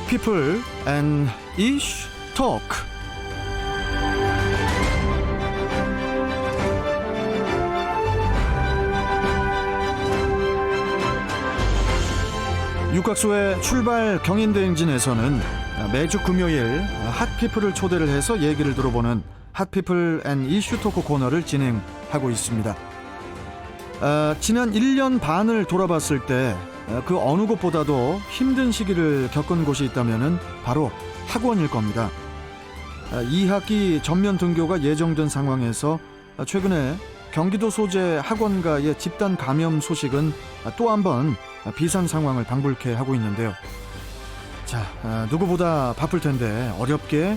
people and ish talk. 육각소의 출발 경인대행진에서는 매주 금요일 핫피플을 초대를 해서 얘기를 들어보는 핫피플 앤 이슈 토크 코너를 진행하고 있습니다. 지난 1년 반을 돌아봤을 때 그 어느 곳보다도 힘든 시기를 겪은 곳이 있다면 바로 학원일 겁니다. 2학기 전면 등교가 예정된 상황에서 최근에 경기도 소재 학원가의 집단 감염 소식은 또 한 번 비상 상황을 방불케 하고 있는데요. 자, 누구보다 바쁠 텐데 어렵게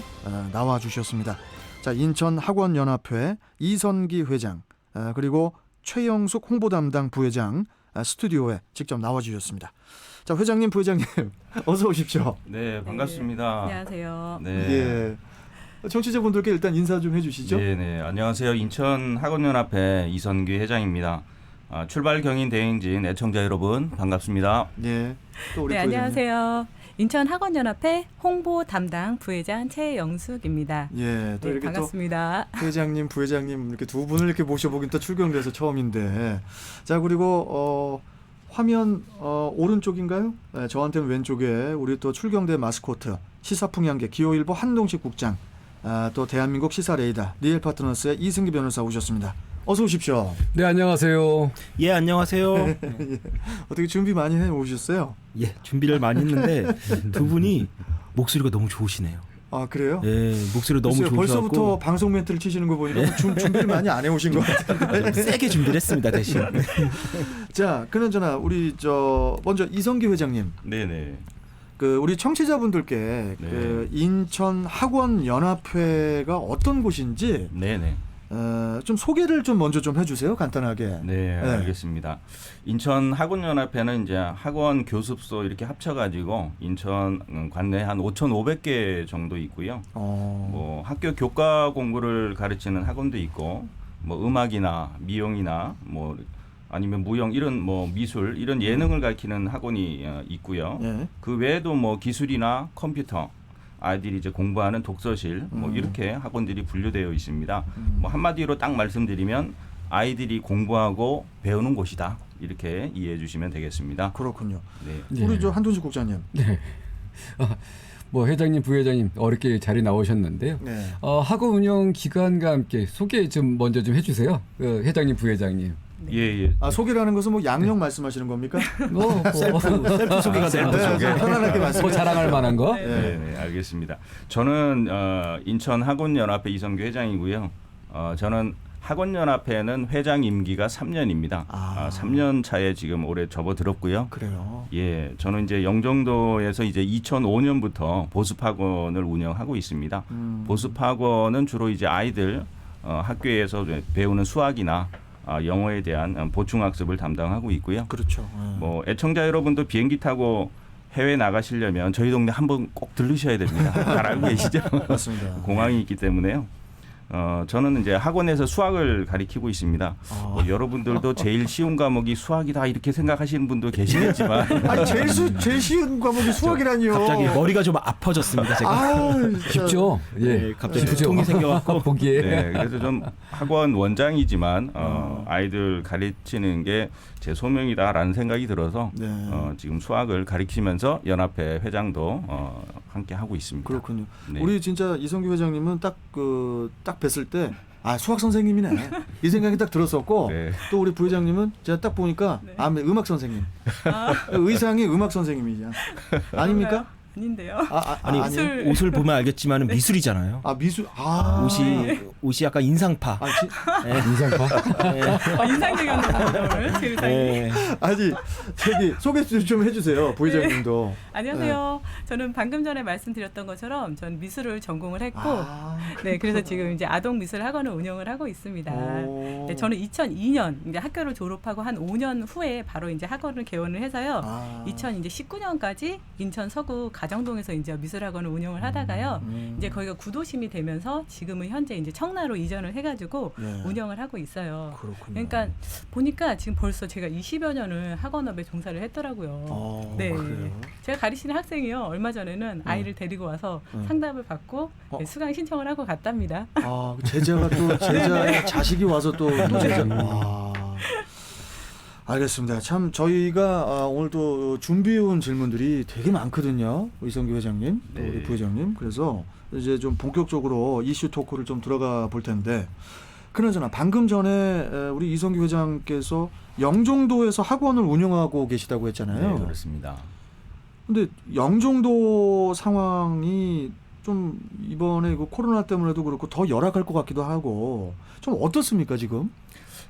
나와 주셨습니다. 자, 인천학원연합회 이선기 회장 그리고 최영숙 홍보담당 부회장 스튜디오에 직접 나와 주셨습니다. 자, 회장님, 부회장님 어서 오십시오. 네, 반갑습니다. 네, 안녕하세요. 네. 예. 청취자분들께 일단 인사 좀 해주시죠. 네, 안녕하세요. 인천학원연합회 이선기 회장입니다. 출발 경인 대행진 애청자 여러분 반갑습니다. 예. 또 우리 네, 부회장님. 안녕하세요. 인천학원연합회 홍보 담당 부회장 최영숙입니다. 예, 또 네, 이렇게 반갑습니다. 또 회장님, 부회장님 이렇게 두 분을 이렇게 모셔보긴 또 출경돼서 처음인데, 자, 그리고 화면 오른쪽인가요? 네, 저한테는 왼쪽에 우리 또 출경대 마스코트 시사풍향계 기호일보 한동식 국장, 또 대한민국 시사 레이더 리엘 파트너스의 이승기 변호사 오셨습니다. 어서 오십시오. 네, 안녕하세요. 예, 안녕하세요. 예. 어떻게 준비 많이 해 오셨어요? 예, 준비를 많이 했는데 두 분이 목소리가 너무 좋으시네요. 아, 그래요? 예, 목소리 너무 글쎄요, 좋으셔서 벌써부터 방송 멘트를 치시는 거 보니까 준비를 많이 안 해오신 것 같은데. 세게 준비를 했습니다, 대신. 자, 그나저나 우리 먼저 이성기 회장님. 네. 우리 청취자분들께 네. 인천 학원 연합회가 어떤 곳인지 네. 좀 소개를 좀 먼저 좀 해주세요, 간단하게. 네, 알겠습니다. 인천학원연합회는 이제 학원 교습소 이렇게 합쳐가지고 인천 관내에 한 5,500개 정도 있고요. 뭐 학교 교과 공부를 가르치는 학원도 있고, 뭐 음악이나 미용이나 뭐 아니면 무용 이런 뭐 미술 이런 예능을 가르치는 학원이 있고요. 예. 그 외에도 뭐 기술이나 컴퓨터 아이들이 이제 공부하는 독서실 뭐 이렇게 학원들이 분류되어 있습니다. 뭐 한마디로 딱 말씀드리면 아이들이 공부하고 배우는 곳이다 이렇게 이해해 주시면 되겠습니다. 그렇군요. 네. 우리 한동식 국장님. 네. 뭐 회장님, 부회장님 어렵게 자리 나오셨는데요. 네. 학원 운영 기간과 함께 소개 좀 먼저 좀 해주세요. 회장님, 부회장님. 예. 소개라는 것은 뭐 양력 말씀하시는 겁니까? 셀프 소개가 되는 거죠. 편안하게 말씀. 뭐 자랑할 만한 거? 네, 알겠습니다. 저는 인천학원연합회 이성규 회장이고요. 저는 학원연합회는 회장 임기가 3년입니다. 3년 차에 지금 올해 접어들었고요. 그래요. 예, 저는 이제 영종도에서 이제 2005년부터 보습학원을 운영하고 있습니다. 보습학원은 주로 이제 아이들 학교에서 배우는 수학이나 영어에 대한 보충학습을 담당하고 있고요. 그렇죠. 뭐 애청자 여러분도 비행기 타고 해외 나가시려면 저희 동네 한번 꼭 들르셔야 됩니다. 잘 알고 계시죠? 맞습니다. 공항이 있기 때문에요. 저는 이제 학원에서 수학을 가리키고 있습니다. 뭐 여러분들도 제일 쉬운 과목이 수학이다 이렇게 생각하시는 분도 계시겠지만 아니, 제일 쉬운 과목이 수학이라니요. 갑자기 머리가 좀 아파졌습니다, 제가. 쉽죠? 예. 네, 갑자기 쉽죠? 두통이 생겨갖고. 보기에. 네, 그래서 좀 학원 원장이지만 아이들 가르치는 게 제 소명이다라는 생각이 들어서 네. 지금 수학을 가르치면서 연합회 회장도 함께 하고 있습니다. 그렇군요. 네. 우리 진짜 이성규 회장님은 딱 뵀을 때 수학 선생님이네 이 생각이 딱 들었었고, 네. 또 우리 부회장님은 제가 딱 보니까 음악 선생님. 의상이 음악 선생님이냐 아닙니까? 아닌데요. 아니, 미술. 옷을 보면 알겠지만 미술이잖아요. 미술. 옷이 약간 인상파. 인상파? 인상적이었는데 제 의상이. 네. 아니, 소개 좀 해주세요, 부회장님도. 안녕하세요. 저는 방금 전에 말씀드렸던 것처럼 전 미술을 전공을 했고, 네, 그래서 지금 이제 아동 미술 학원을 운영을 하고 있습니다. 네, 저는 2002년 이제 학교를 졸업하고 한 5년 후에 바로 이제 학원을 개원을 해서요. 2019년까지 인천 서구 가정동에서 이제 미술학원을 운영을 하다가요. 이제 거기가 구도심이 되면서 지금은 현재 이제 청라로 이전을 해가지고 네. 운영을 하고 있어요. 그렇군요. 그러니까 보니까 지금 벌써 제가 20여 년을 학원업에 종사를 했더라고요. 네. 그래요? 제가 가르치는 학생이요. 얼마 전에는 아이를 데리고 와서 상담을 받고 네, 수강 신청을 하고 갔답니다. 아, 제자가 또 제자의 자식이 와서 또 제자. 와. 알겠습니다. 참 저희가 오늘 또 준비해온 질문들이 되게 많거든요. 이성규 회장님, 또 네. 우리 부회장님. 그래서 이제 좀 본격적으로 이슈 토크를 좀 들어가 볼 텐데, 그나저나 방금 전에 우리 이성규 회장께서 영종도에서 학원을 운영하고 계시다고 했잖아요. 네, 그렇습니다. 근데 영종도 상황이 좀 이번에 그 코로나 때문에도 그렇고 더 열악할 것 같기도 하고 좀 어떻습니까 지금?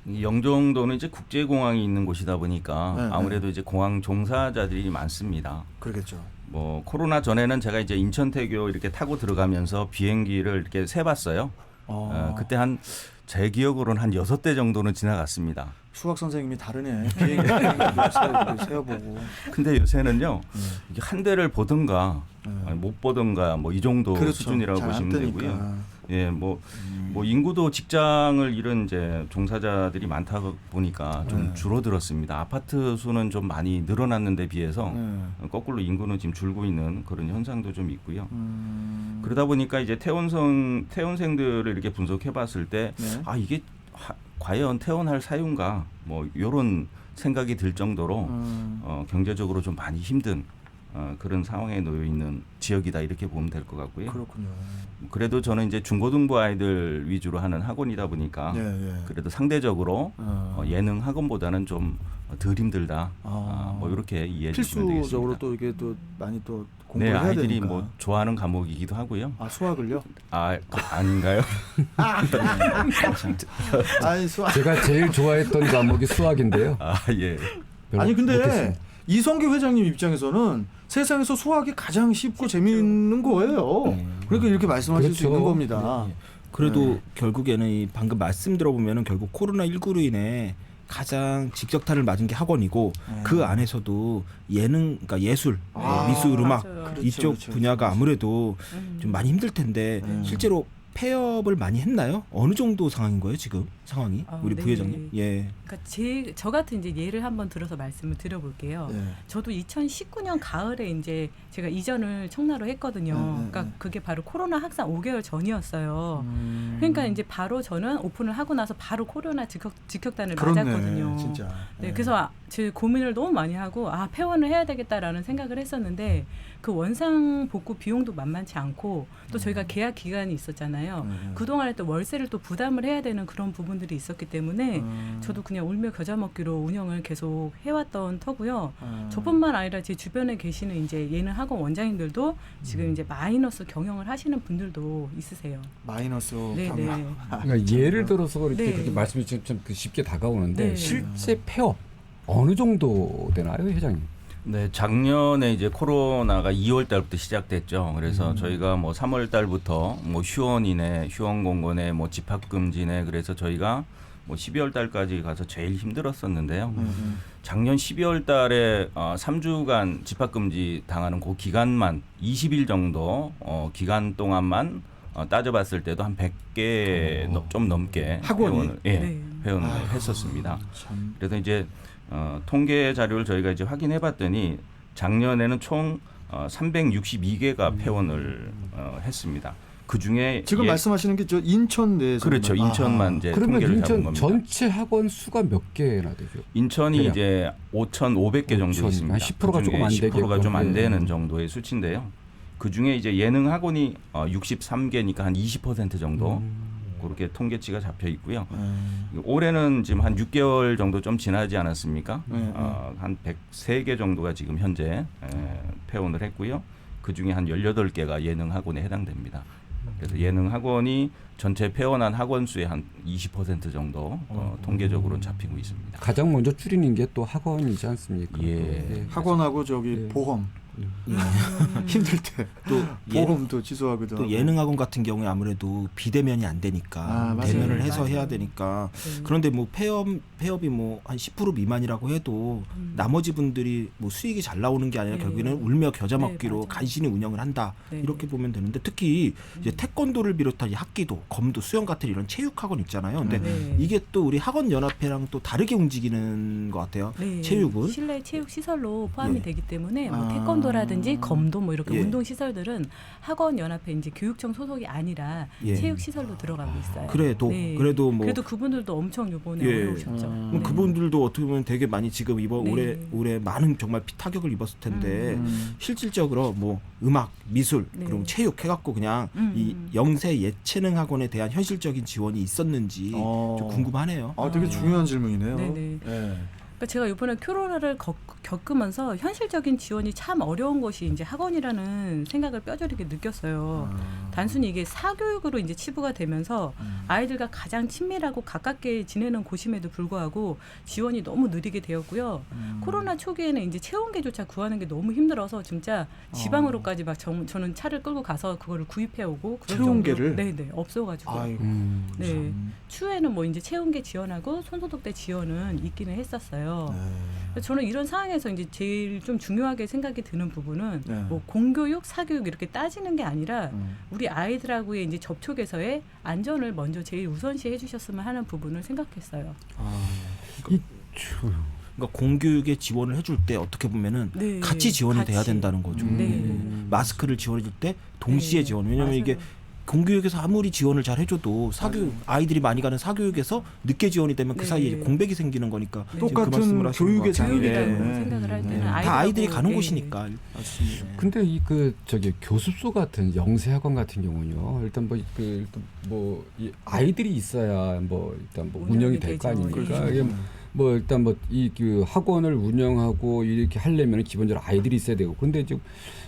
이 영종도는 이제 국제공항이 있는 곳이다 보니까 네, 아무래도 이제 공항 종사자들이 많습니다. 그러겠죠. 뭐 코로나 전에는 제가 이제 인천태교 이렇게 타고 들어가면서 비행기를 이렇게 세봤어요. 그때 한 제 기억으로는 한 6대 정도는 지나갔습니다. 수학 선생님이 다르네. 비행기 세어보고. 근데 요새는요, 이게 한 대를 보든가 아니, 못 보든가 뭐 이 정도 그렇죠. 수준이라고 잘안 보시면 뜨니까. 되고요. 예, 뭐 인구도 직장을 잃은 이제 종사자들이 많다 보니까 좀 줄어들었습니다. 아파트 수는 좀 많이 늘어났는데 비해서 거꾸로 인구는 지금 줄고 있는 그런 현상도 좀 있고요. 그러다 보니까 이제 퇴원생들을 이렇게 분석해봤을 때 아 이게 과연 퇴원할 사유인가 뭐 이런 생각이 들 정도로 경제적으로 좀 많이 힘든 그런 상황에 놓여 있는 지역이다 이렇게 보면 될 것 같고요. 그렇군요. 그래도 저는 이제 중고등부 아이들 위주로 하는 학원이다 보니까 그래도 상대적으로 예능 학원보다는 좀 덜 힘들다. 뭐 이렇게 이해해 주시면 되겠습니다. 필수적으로 또 이게 또 많이 또 네, 공부를 해야 아이들이 되니까. 뭐 좋아하는 과목이기도 하고요. 아 수학을요? 아닌가요? 아니 수학. 제가 제일 좋아했던 과목이 수학인데요. 예. 별로 아니 근데 못했습니다. 이성규 회장님 입장에서는 세상에서 수학이 가장 쉽고 재미있는 거예요. 그러니까 이렇게 말씀하실 수 그렇죠. 있는 겁니다. 그래도 결국에는 이 방금 말씀 들어보면은 결국 코로나19로 인해 가장 직격탄을 맞은 게 학원이고 그 안에서도 예능, 그러니까 예술, 미술, 음악 맞아요. 그렇죠, 이쪽 그렇죠, 분야가 그렇죠. 아무래도 좀 많이 힘들 텐데 실제로 폐업을 많이 했나요? 어느 정도 상황인 거예요 지금 상황이? 우리 네. 부회장님? 예. 그러니까 저 같은 이제 예를 한번 들어서 말씀을 드려볼게요. 저도 2019년 가을에 이제 제가 이전을 청라로 했거든요. 그러니까 그게 바로 코로나 확산 5개월 전이었어요. 그러니까 이제 바로 저는 오픈을 하고 나서 바로 코로나 직격탄을 맞았거든요. 진짜. 네, 그래서 제 고민을 너무 많이 하고 폐원을 해야 되겠다라는 생각을 했었는데 그 원상 복구 비용도 만만치 않고 또 저희가 계약 기간이 있었잖아요. 그동안에 또 월세를 또 부담을 해야 되는 그런 부분들이 있었기 때문에 저도 그냥 울며 겨자 먹기로 운영을 계속 해왔던 터고요. 저뿐만 아니라 제 주변에 계시는 이제 예능 학원 원장님들도 지금 이제 마이너스 경영을 하시는 분들도 있으세요. 마이너스 네, 경영. 네. 그러니까 예를 들어서 이렇게 네. 그렇게 말씀이 좀 쉽게 다가오는데 네. 실제 폐업 어느 정도 되나요, 회장님? 네, 작년에 이제 코로나가 2월 달부터 시작됐죠. 그래서 저희가 뭐 3월 달부터 뭐 휴원이네, 휴원공고네, 뭐 집합금지네, 그래서 저희가 뭐 12월 달까지 가서 제일 힘들었었는데요. 작년 12월 달에 3주간 집합금지 당하는 그 기간만 20일 정도 기간 동안만 따져봤을 때도 한 100개 좀 넘게 학원이? 회원을 했었습니다. 참. 그래서 이제 통계 자료를 저희가 이제 확인해봤더니 작년에는 총 362개가 폐원을 했습니다. 그 중에 지금 말씀하시는 게 저 인천 내에서 그렇죠. 인천만 이제 그러면 통계를 잡은 인천 겁니다. 전체 학원 수가 몇 개나 되죠? 인천이 대략. 이제 5,500개 정도 5,000, 있습니다. 한 10%가 조금 안 되게 10%가 좀 안 네. 되는 정도의 수치인데요. 그 중에 이제 예능 학원이 63개니까 한 20% 정도 그렇게 통계치가 잡혀 있고요. 올해는 지금 한 6개월 정도 좀 지나지 않았습니까? 한 103개 정도가 지금 현재 폐원을 했고요. 그 중에 한 18개가 예능 학원에 해당됩니다. 그래서 예능 학원이 전체 폐원한 학원 수의 한 20% 정도 통계적으로 잡히고 있습니다. 가장 먼저 줄이는 게 또 학원이지 않습니까? 예. 네. 학원하고 저기 네. 보험. 힘들 때 또 보험도 취소하기도 또 하고. 예능학원 같은 경우에 아무래도 비대면이 안 되니까 맞아요. 대면을 해서 맞아요. 해야 되니까 네. 그런데 뭐 폐업이 뭐 한 10% 미만이라고 해도 나머지 분들이 뭐 수익이 잘 나오는 게 아니라 네. 결국에는 울며 겨자 네, 먹기로 맞아요. 간신히 운영을 한다 네. 이렇게 보면 되는데 특히 이제 태권도를 비롯한 이 합기도, 검도, 수영 같은 이런 체육학원 있잖아요. 근데 네. 이게 또 우리 학원 연합회랑 또 다르게 움직이는 것 같아요. 네. 체육은 실내 체육 시설로 포함이 예. 되기 때문에 뭐 아. 태권도라든지 검도 뭐 이렇게 예. 운동 시설들은 학원 연합회 이제 교육청 소속이 아니라 예. 체육 시설로 들어가고 있어요. 그래도 네. 그래도 뭐 그래도 그분들도 엄청 요번에 예. 어려우셨죠. 그럼 그분들도 어떻게 보면 되게 많이 지금 이번 네. 올해 많은 정말 타격을 입었을 텐데 실질적으로 뭐 음악, 미술 네. 그리고 체육 해갖고 그냥 이 영세 예체능 학원에 대한 현실적인 지원이 있었는지 좀 궁금하네요. 되게 중요한 질문이네요. 네네. 예. 그러니까 제가 이번에 코로나를 겪으면서 현실적인 지원이 참 어려운 것이 이제 학원이라는 생각을 뼈저리게 느꼈어요. 단순히 이게 사교육으로 이제 치부가 되면서 아이들과 가장 친밀하고 가깝게 지내는 곳임에도 불구하고 지원이 너무 느리게 되었고요. 코로나 초기에는 이제 체온계조차 구하는 게 너무 힘들어서 진짜 지방으로까지 막 저는 차를 끌고 가서 그거를 구입해 오고 그런 체온계를? 정도로- 네네 없어가지고. 아이고. 네. 추후에는 뭐 이제 체온계 지원하고 손소독대 지원은 있기는 했었어요. 저는 이런 상황에서 이제 제일 좀 중요하게 생각이 드는 부분은 네. 뭐 공교육, 사교육 이렇게 따지는 게 아니라 우리 아이들하고의 이제 접촉에서의 안전을 먼저 제일 우선시해 주셨으면 하는 부분을 생각했어요. 그러니까 공교육에 지원을 해줄 때 어떻게 보면은 네. 같이 지원이 같이. 돼야 된다는 거죠. 네. 마스크를 지원해줄 때 동시에 네. 지원. 왜냐하면 맞아요. 이게 공교육에서 아무리 지원을 잘 해줘도 사교육 아이들이 많이 가는 사교육에서 늦게 지원이 되면 그 네. 사이에 이제 공백이 생기는 거니까 네. 지금 그 말씀을 똑같은 하시는 교육의 것 같아요. 교육이라고 네. 생각을 할 때는 다 아이들이 아이들하고, 가는 예. 곳이니까. 맞습니다. 근데 이 그 저기 교습소 같은 영세학원 같은 경우는요. 일단 이 아이들이 있어야 뭐 일단 뭐 운영이 될 거 되죠. 아닙니까? 예. 이게 뭐 일단 뭐 이 그 학원을 운영하고 이렇게 하려면 기본적으로 아이들이 있어야 되고. 그런데 지금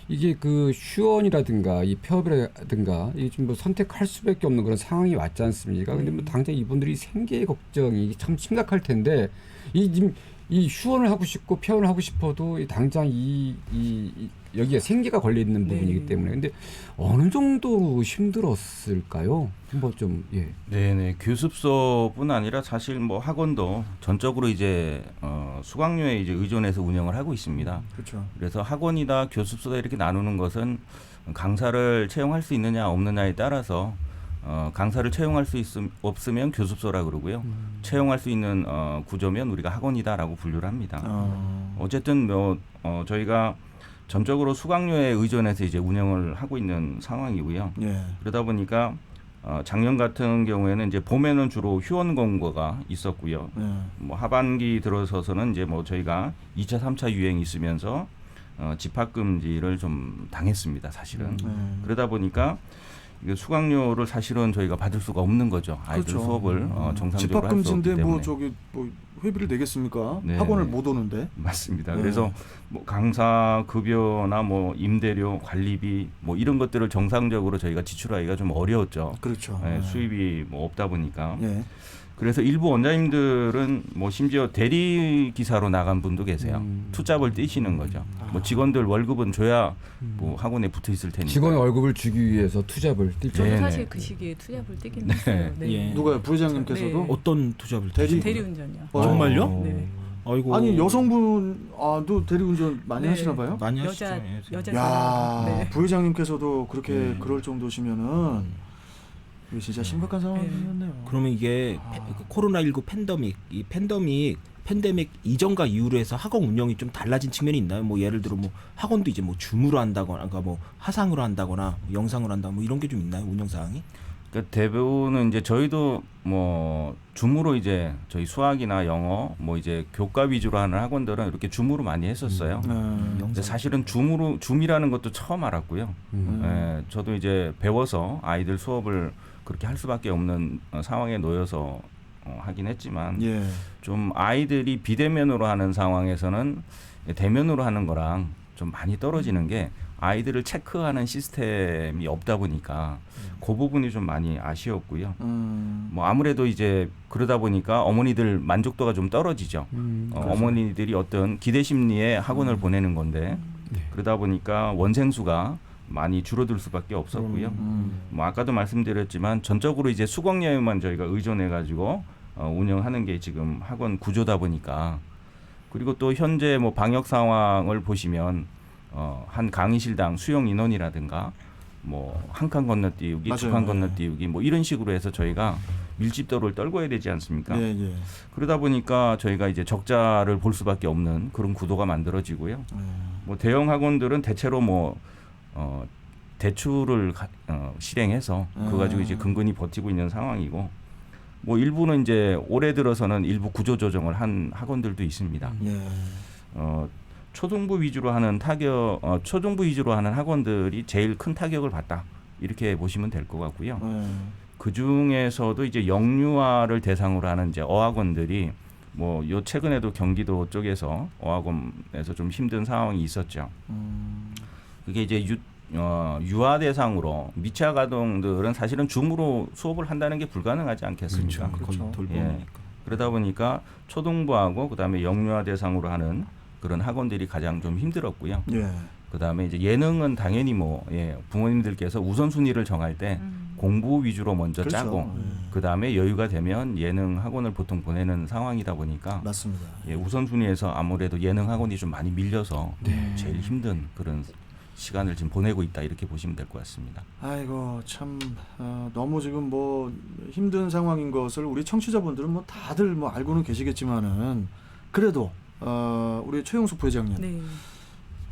이게 그 휴원이라든가 이 폐업이라든가 이게 좀 뭐 선택할 수밖에 없는 그런 상황이 왔지 않습니까? 근데 뭐 당장 이분들이 생계의 걱정이 참 심각할 텐데 지금 이 휴원을 하고 싶고 폐원을 하고 싶어도 당장 여기에 생계가 걸려 있는 부분이기 네. 때문에 근데 어느 정도 힘들었을까요? 뭐 좀 예. 네네 교습소뿐 아니라 사실 뭐 학원도 전적으로 이제 수강료에 이제 의존해서 운영을 하고 있습니다. 그렇죠. 그래서 학원이다 교습소다 이렇게 나누는 것은 강사를 채용할 수 있느냐 없느냐에 따라서 강사를 채용할 수 없으면 교습소라 그러고요. 채용할 수 있는 구조면 우리가 학원이다라고 분류를 합니다. 어쨌든 뭐 저희가 전적으로 수강료에 의존해서 이제 운영을 하고 있는 상황이고요. 예. 그러다 보니까 작년 같은 경우에는 이제 봄에는 주로 휴원 공고가 있었고요. 뭐 하반기 들어서서는 이제 뭐 저희가 2차, 3차 유행이 있으면서 집합 금지를 좀 당했습니다. 사실은. 그러다 보니까 이게 수강료를 사실은 저희가 받을 수가 없는 거죠. 아이들 그렇죠. 수업을 정상적으로 할 수 없기 집합금지인데 때문에. 뭐 저기 뭐 회비를 내겠습니까? 네. 학원을 못 오는데. 맞습니다. 네. 그래서 뭐 강사 급여나 뭐 임대료, 관리비 뭐 이런 것들을 정상적으로 저희가 지출하기가 좀 어려웠죠. 그렇죠. 네, 수입이 뭐 없다 보니까. 예. 그래서 일부 원장님들은 뭐 심지어 대리 기사로 나간 분도 계세요. 투잡을 뛰시는 거죠. 뭐 직원들 월급은 줘야 뭐 학원에 붙어 있을 테니까. 직원 월급을 주기 위해서 투잡을 뛸 저도 정도. 네네. 사실 그 시기에 투잡을 뛰긴 했어요. 네. 예. 누가요? 부회장님께서도? 네. 어떤 투잡을 대리- 대리운전이요. 정말요? 네. 아이고. 아니 여성분도 대리운전 많이 네. 하시나 봐요? 많이 하시죠. 여자 야, 네. 부회장님께서도 그렇게 네. 그럴 정도시면은 이게 진짜 심각한 상황이었네요. 그러면 이게 코로나19 팬데믹 이전과 이후로 해서 학원 운영이 좀 달라진 측면이 있나요? 뭐 예를 들어 뭐 학원도 이제 뭐 줌으로 한다거나, 그러니까 뭐 화상으로 한다거나, 영상으로 한다거나 뭐 이런 게 좀 있나요? 운영 사항이? 그러니까 대부분은 이제 저희도 뭐 줌으로 이제 저희 수학이나 영어 뭐 이제 교과 위주로 하는 학원들은 이렇게 줌으로 많이 했었어요. 근데 사실은 줌이라는 것도 처음 알았고요. 예, 저도 이제 배워서 아이들 수업을 그렇게 할 수밖에 없는 상황에 놓여서 하긴 했지만 예. 좀 아이들이 비대면으로 하는 상황에서는 대면으로 하는 거랑 좀 많이 떨어지는 게 아이들을 체크하는 시스템이 없다 보니까 그 부분이 좀 많이 아쉬웠고요. 뭐 아무래도 이제 그러다 보니까 어머니들 만족도가 좀 떨어지죠. 어머니들이 어떤 기대 심리에 학원을 보내는 건데 그러다 보니까 원생수가 많이 줄어들 수밖에 없었고요. 뭐 아까도 말씀드렸지만 전적으로 이제 수공예에만 저희가 의존해 가지고 운영하는 게 지금 학원 구조다 보니까, 그리고 또 현재 뭐 방역 상황을 보시면 한 강의실당 수용 인원이라든가 뭐 한 칸 건너뛰기, 두 칸 건너뛰기 뭐 이런 식으로 해서 저희가 밀집도를 떨궈야 되지 않습니까? 예, 예. 그러다 보니까 저희가 이제 적자를 볼 수밖에 없는 그런 구도가 만들어지고요. 뭐 대형 학원들은 대체로 뭐 대출을 실행해서 그거 가지고 이제 근근히 버티고 있는 상황이고, 뭐 일부는 이제 올해 들어서는 일부 구조 조정을 한 학원들도 있습니다. 예. 초등부 위주로 하는 초중부 위주로 하는 학원들이 제일 큰 타격을 봤다, 이렇게 보시면 될 것 같고요. 그 중에서도 이제 영유아를 대상으로 하는 이제 어학원들이 뭐 요 최근에도 경기도 쪽에서 어학원에서 좀 힘든 상황이 있었죠. 그게 이제 유아 대상으로 미취학 아동들은 사실은 줌으로 수업을 한다는 게 불가능하지 않겠습니까? 그렇죠. 예. 그러다 보니까 초등부하고 그다음에 영유아 대상으로 하는 그런 학원들이 가장 좀 힘들었고요. 예. 그다음에 이제 예능은 당연히 부모님들께서 우선순위를 정할 때 공부 위주로 먼저 그렇죠. 짜고 그다음에 여유가 되면 예능 학원을 보통 보내는 상황이다 보니까 맞습니다. 예, 우선순위에서 아무래도 예능 학원이 좀 많이 밀려서 제일 힘든 그런 시간을 지금 보내고 있다, 이렇게 보시면 될 것 같습니다. 아이고 참 너무 지금 뭐 힘든 상황인 것을 우리 청취자분들은 뭐 다들 뭐 알고는 계시겠지만은 그래도 우리 최용숙 부회장님, 네.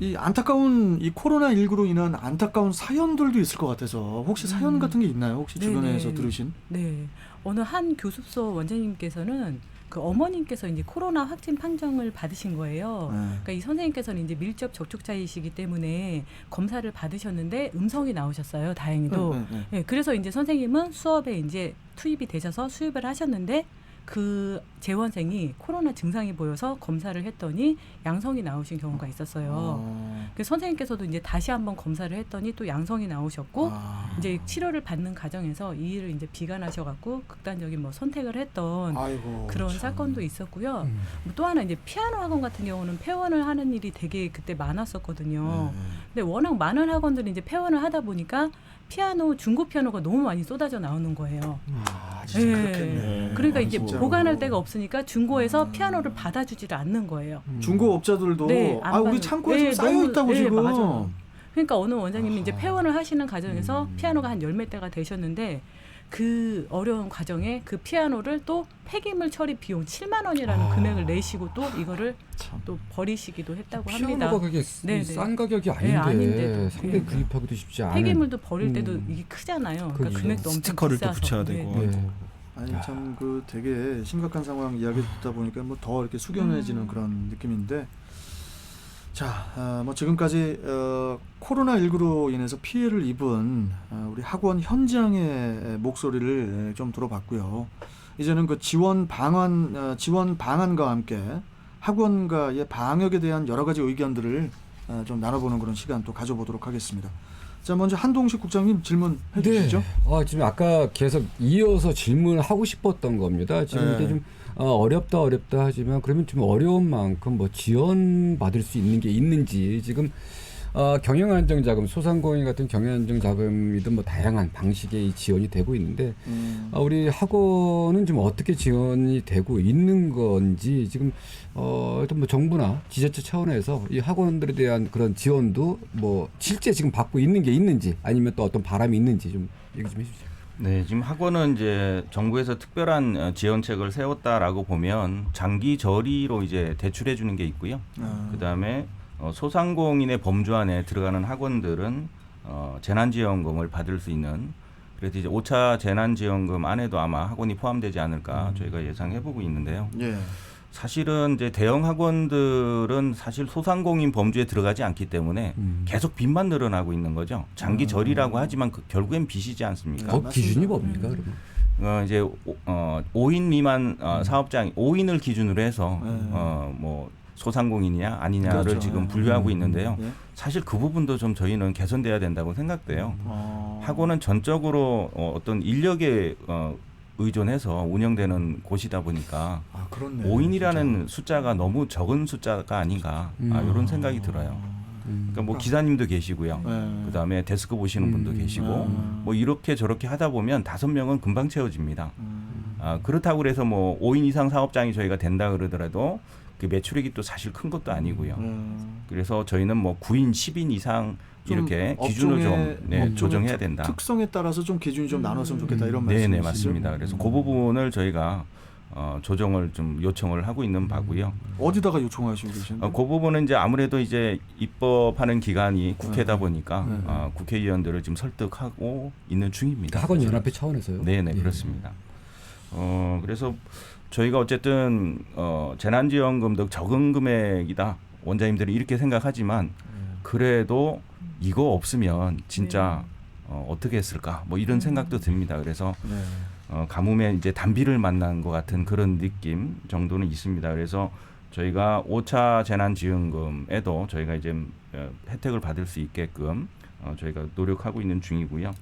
이 안타까운 이 코로나19로 인한 안타까운 사연들도 있을 것 같아서 혹시 사연 같은 게 있나요? 혹시 주변에서 네네. 들으신? 네. 어느 한 교습소 원장님께서는 그 어머님께서 이제 코로나 확진 판정을 받으신 거예요. 그러니까 이 선생님께서는 이제 밀접 접촉자이시기 때문에 검사를 받으셨는데 음성이 나오셨어요. 다행히도. 네, 그래서 이제 선생님은 수업에 이제 투입이 되셔서 수업을 하셨는데 그 재원생이 코로나 증상이 보여서 검사를 했더니 양성이 나오신 경우가 있었어요. 그래서 선생님께서도 이제 다시 한번 검사를 했더니 또 양성이 나오셨고 이제 치료를 받는 과정에서 이 일을 이제 비관하셔갖고 극단적인 뭐 선택을 했던 아이고, 그런 참. 사건도 있었고요. 또 하나 이제 피아노 학원 같은 경우는 폐원을 하는 일이 되게 그때 많았었거든요. 근데 워낙 많은 학원들이 이제 폐원을 하다 보니까 피아노, 중고 피아노가 너무 많이 쏟아져 나오는 거예요. 진짜 네. 그렇겠네. 그러니까 이제 진짜로. 보관할 데가 없으니까 중고에서 피아노를 받아주지를 않는 거예요. 중고 업자들도 네, 안 우리 받는- 창고에 네, 쌓여 너무- 있다고 네, 지금. 맞아요. 그러니까 어느 원장님이 이제 폐원을 하시는 과정에서 피아노가 한 열 몇 대가 되셨는데 그 어려운 과정에 그 피아노를 또 폐기물 처리 비용 7만 원이라는 금액을 내시고 또 이거를 참. 또 버리시기도 했다고 합니다. 피아노가 그게 네네. 싼 가격이 네, 아닌데 아닌데도. 상당히 네. 구입하기도 쉽지 않은. 폐기물도 버릴 때도 이게 크잖아요. 그러니까 그렇죠. 금액도 엄청 스티커를 또 비싸서. 붙여야 되고. 네. 아니 참 그 되게 심각한 상황 이야기 듣다 보니까 뭐 더 이렇게 숙연해지는 그런 느낌인데, 자, 뭐 지금까지 코로나19로 인해서 피해를 입은 우리 학원 현장의 목소리를 좀 들어봤고요. 이제는 그 지원 방안과 함께 학원가의 방역에 대한 여러 가지 의견들을 좀 나눠보는 그런 시간 또 가져보도록 하겠습니다. 자, 먼저 한동식 국장님 질문해 주시죠. 지금 아까 계속 이어서 질문하고 싶었던 겁니다. 지금 이게 좀 어렵다 하지만 그러면 좀 어려운 만큼 뭐 지원 받을 수 있는 게 있는지, 지금 경영안정자금, 소상공인 같은 경영안정자금이든 뭐 다양한 방식의 이 지원이 되고 있는데 우리 학원은 좀 어떻게 지원이 되고 있는 건지, 지금 일단 뭐 정부나 지자체 차원에서 이 학원들에 대한 그런 지원도 뭐 실제 지금 받고 있는 게 있는지, 아니면 또 어떤 바람이 있는지 좀 얘기 좀 해주세요. 네, 지금 학원은 이제 정부에서 특별한 지원책을 세웠다라고 보면 장기 저리로 이제 대출해 주는 게 있고요. 그다음에 소상공인의 범주 안에 들어가는 학원들은 재난지원금을 받을 수 있는, 그래서 이제 5차 재난지원금 안에도 아마 학원이 포함되지 않을까 저희가 예상해보고 있는데요. 예. 사실은 이제 대형 학원들은 사실 소상공인 범주에 들어가지 않기 때문에 계속 빚만 늘어나고 있는 거죠. 장기 저리라고 하지만 결국엔 빚이지 않습니까? 법 기준이 뭡니까 그러면? 이제 5인 미만 사업장 5인을 기준으로 해서 뭐 소상공인이냐 아니냐를 그렇죠. 지금 분류하고 있는데요. 예. 사실 그 부분도 좀 저희는 개선돼야 된다고 생각돼요. 학원은 전적으로 어떤 인력에 의존해서 운영되는 곳이다 보니까 그렇네, 5인이라는 진짜. 숫자가 너무 적은 숫자가 아닌가 이런 생각이 들어요. 그러니까 뭐 기사님도 계시고요. 네. 그다음에 데스크 보시는 분도 계시고 뭐 이렇게 저렇게 하다 보면 5명은 금방 채워집니다. 그렇다고 그래서 뭐 5인 이상 사업장이 저희가 된다 그러더라도 그 매출액이 또 사실 큰 것도 아니고요. 그래서 저희는 뭐 9인, 10인 이상 이렇게 기준을 좀 조정해야 된다. 특성에 따라서 좀 기준이 좀 나눴으면 좋겠다 이런 말씀이시죠? 네, 맞습니다. 그래서 그 부분을 저희가 조정을 좀 요청을 하고 있는 바고요. 어디다가 요청하시고 계신가요? 그 부분은 이제 아무래도 이제 입법하는 기간이 국회다 보니까 국회의원들을 지금 설득하고 있는 중입니다. 학원 연합회 차원에서요? 네, 그렇습니다. 그래서 저희가 어쨌든 재난지원금도 적은 금액이다. 원장님들이 이렇게 생각하지만 그래도 이거 없으면 진짜 어떻게 했을까? 뭐 이런 생각도 듭니다. 그래서 가뭄에 이제 단비를 만난 것 같은 그런 느낌 정도는 있습니다. 그래서 저희가 5차 재난지원금에도 저희가 이제 혜택을 받을 수 있게끔 저희가 노력하고 있는 중이고요.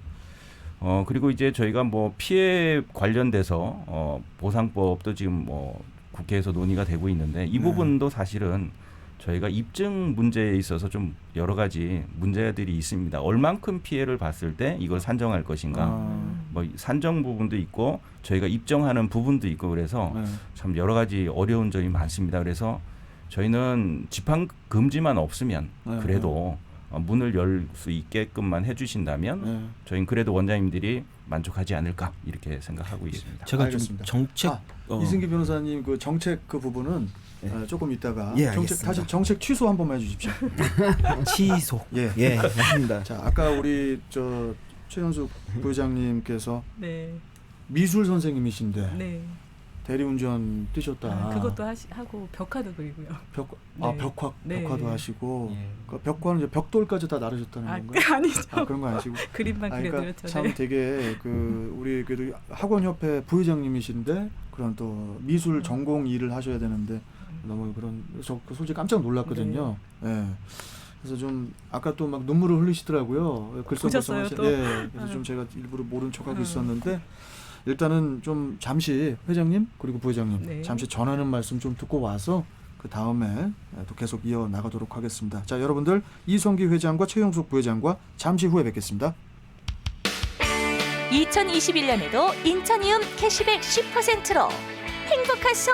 그리고 이제 저희가 뭐 피해 관련돼서 보상법도 지금 뭐 국회에서 논의가 되고 있는데 이 부분도 사실은 저희가 입증 문제에 있어서 좀 여러 가지 문제들이 있습니다. 얼만큼 피해를 봤을 때 이걸 산정할 것인가. 뭐 산정 부분도 있고 저희가 입정하는 부분도 있고 그래서 참 여러 가지 어려운 점이 많습니다. 그래서 저희는 집행 금지만 없으면 그래도 문을 열 수 있게끔만 해주신다면 저희는 그래도 원장님들이 만족하지 않을까 이렇게 생각하고 있습니다. 제가 알겠습니다. 좀 정책 이승기 변호사님 그 정책 그 부분은 조금 이따가 정책 알겠습니다. 다시 정책 취소 한 번만 해주십시오. 취소. 예, 맞습니다. 자, 아까 우리 저 최현숙 부회장님께서 네. 미술 선생님이신데 네. 대리운전 뛰셨다. 그것도 하고 벽화도 그리고요. 네. 벽화도 하시고 예. 그 벽화는 이제 벽돌까지 다 나르셨다는 건가요? 아니죠. 그런 거 아니시고. 그림만 그러니까 그려드렸죠. 참 되게 그 우리 그래도 학원협회 부회장님이신데 그런 또 미술 전공 일을 하셔야 되는데 너무 그런 저 솔직히 깜짝 놀랐거든요. 예. 그래서 좀 아까 또 막 눈물을 흘리시더라고요. 보셨어요, 또? 예. 그래서 좀 제가 일부러 모른 척하고 있었는데 일단은 좀 잠시 회장님 그리고 부회장님 잠시 전하는 말씀 좀 듣고 와서 그 다음에 또 계속 이어 나가도록 하겠습니다. 자, 여러분들 이성기 회장과 최용숙 부회장과 잠시 후에 뵙겠습니다. 2021년에도 인천이음 캐시백 10%로 행복하소.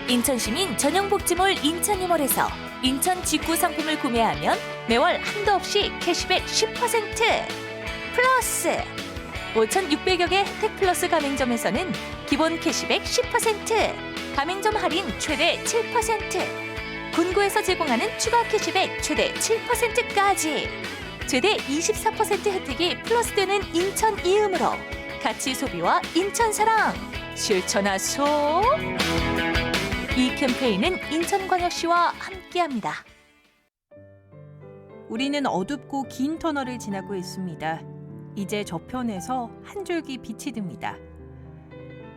인천시민 전용복지몰 인천이몰에서 인천 직구 상품을 구매하면 매월 한도 없이 캐시백 10% 플러스 5,600여 개 혜택 플러스 가맹점에서는 기본 캐시백 10%, 가맹점 할인 최대 7%, 군구에서 제공하는 추가 캐시백 최대 7%까지 최대 24% 혜택이 플러스되는 인천 이음으로 가치 소비와 인천 사랑 실천하소. 이 캠페인은 인천광역시와 함께합니다. 우리는 어둡고 긴 터널을 지나고 있습니다. 이제 저편에서 한 줄기 빛이 듭니다.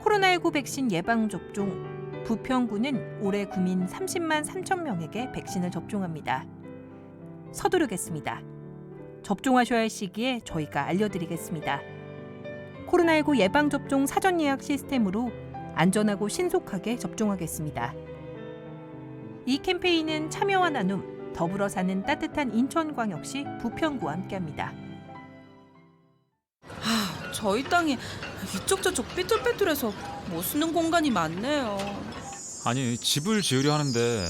코로나19 백신 예방접종, 부평구는 올해 구민 30만 3천 명에게 백신을 접종합니다. 서두르겠습니다. 접종하셔야 할 시기에 저희가 알려드리겠습니다. 코로나19 예방접종 사전 예약 시스템으로 안전하고 신속하게 접종하겠습니다. 이 캠페인은 참여와 나눔, 더불어 사는 따뜻한 인천광역시 부평구와 함께합니다. 저희 땅이 이쪽 저쪽 삐뚤빼뚤해서 못 쓰는 공간이 많네요. 아니 집을 지으려 하는데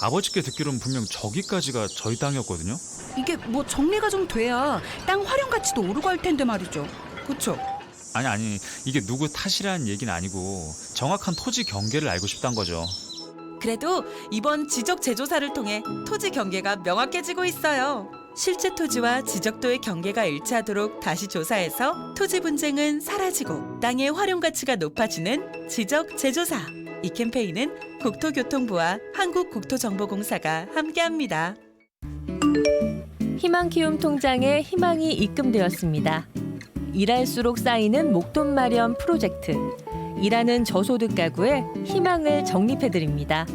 아버지께 듣기로는 분명 저기까지가 저희 땅이었거든요. 이게 뭐 정리가 좀 돼야 땅 활용 가치도 오르고 할 텐데 말이죠. 그렇죠? 아니 이게 누구 탓이라는 얘기는 아니고 정확한 토지 경계를 알고 싶단 거죠. 그래도 이번 지적 재조사를 통해 토지 경계가 명확해지고 있어요. 실제 토지와 지적도의 경계가 일치하도록 다시 조사해서 토지 분쟁은 사라지고 땅의 활용 가치가 높아지는 지적 재조사. 이 캠페인은 국토교통부와 한국국토정보공사가 함께합니다. 희망키움 통장에 희망이 입금되었습니다. 일할수록 쌓이는 목돈 마련 프로젝트. 일하는 저소득 가구에 희망을 적립해드립니다.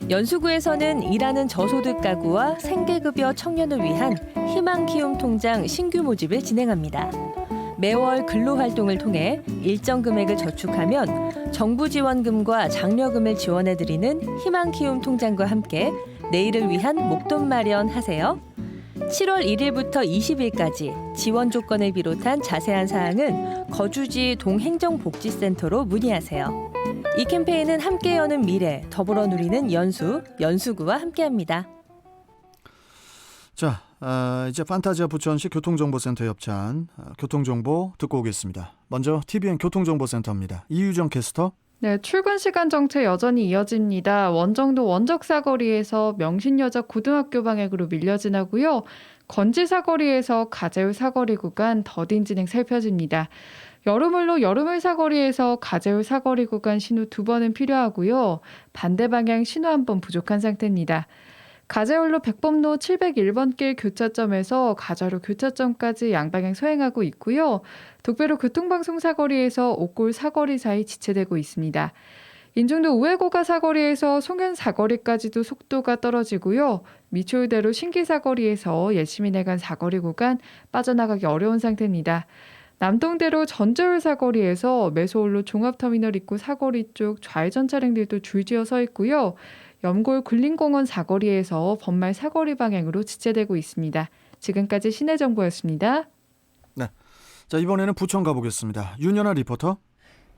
연수구에서는 일하는 저소득 가구와 생계급여 청년을 위한 희망키움 통장 신규 모집을 진행합니다. 매월 근로활동을 통해 일정 금액을 저축하면 정부 지원금과 장려금을 지원해드리는 희망키움 통장과 함께 내일을 위한 목돈 마련하세요. 7월 1일부터 20일까지 지원 조건을 비롯한 자세한 사항은 거주지 동행정복지센터로 문의하세요. 이 캠페인은 함께 여는 미래, 더불어 누리는 연수구와 함께합니다. 자, 이제 판타지아 부천시 교통정보센터 협찬 교통정보 듣고 오겠습니다. 먼저 TVN 교통정보센터입니다. 이유정 캐스터. 네, 출근 시간 정체 여전히 이어집니다. 원정도 원적 사거리에서 명신여자 고등학교 방향으로 밀려 지나고요. 건지 사거리에서 가재울 사거리 구간 더딘 진행 살펴집니다. 여름을로 여름을 사거리에서 가재울 사거리 구간 신호 2번은 필요하고요. 반대 방향 신호 1번 부족한 상태입니다. 가재울로 백범로 701번 길 교차점에서 가저로 교차점까지 양방향 서행하고 있고요. 독배로 교통방송 사거리에서 옥골 사거리 사이 지체되고 있습니다. 인중도 우회고가 사거리에서 송현 사거리까지도 속도가 떨어지고요. 미추홀대로 신기 사거리에서 예시민에 간 사거리 구간 빠져나가기 어려운 상태입니다. 남동대로 전저울 사거리에서 매소홀로 종합터미널 입구 사거리 쪽 좌회전 차량들도 줄지어 서 있고요. 염골 굴림공원 사거리에서 번말 사거리 방향으로 지체되고 있습니다. 지금까지 시내 정보였습니다. 네, 자 이번에는 부천 가보겠습니다. 윤연아 리포터.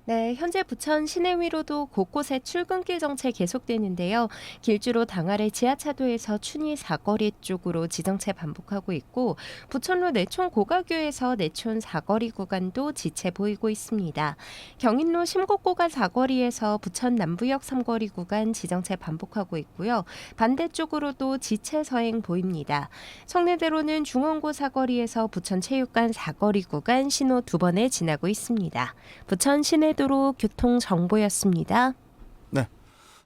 네, 현재 부천 시내 위로도 곳곳에 출근길 정체 계속되는데요. 길주로 당아래 지하차도에서 춘희 사거리 쪽으로 지정체 반복하고 있고 부천로 내촌 고가교에서 내촌 사거리 구간도 지체 보이고 있습니다. 경인로 심곡고가 사거리에서 부천 남부역 3거리 구간 지정체 반복하고 있고요. 반대쪽으로도 지체 서행 보입니다. 성내대로는 중원고 사거리에서 부천 체육관 사거리 구간 신호 2번에 지나고 있습니다. 부천 시내 도로 교통 정보였습니다. 네,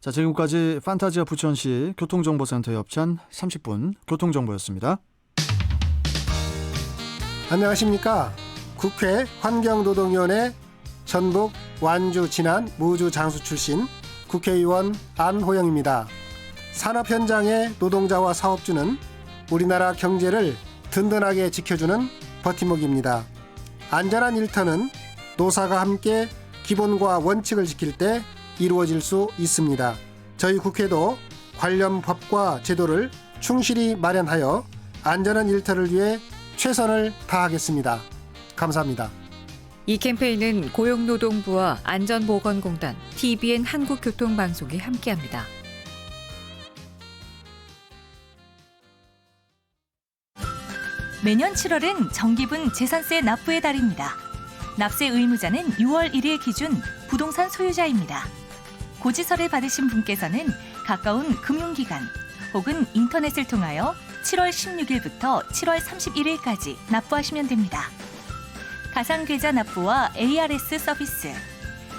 자 지금까지 판타지아 부천시 교통정보센터 협찬 30분 교통정보였습니다. 안녕하십니까. 국회 환경노동위원회 전북, 완주, 진안, 무주, 장수 출신 국회의원 안호영입니다. 산업 현장의 노동자와 사업주는 우리나라 경제를 든든하게 지켜주는 버팀목입니다. 안전한 일터는 노사가 함께 기본과 원칙을 지킬 때 이루어질 수 있습니다. 저희 국회도 관련 법과 제도를 충실히 마련하여 안전한 일터를 위해 최선을 다하겠습니다. 감사합니다. 이 캠페인은 고용노동부와 안전보건공단, TVN 한국교통방송이 함께합니다. 매년 7월은 정기분 재산세 납부의 달입니다. 납세 의무자는 6월 1일 기준 부동산 소유자입니다. 고지서를 받으신 분께서는 가까운 금융기관 혹은 인터넷을 통하여 7월 16일부터 7월 31일까지 납부하시면 됩니다. 가상계좌 납부와 ARS 서비스,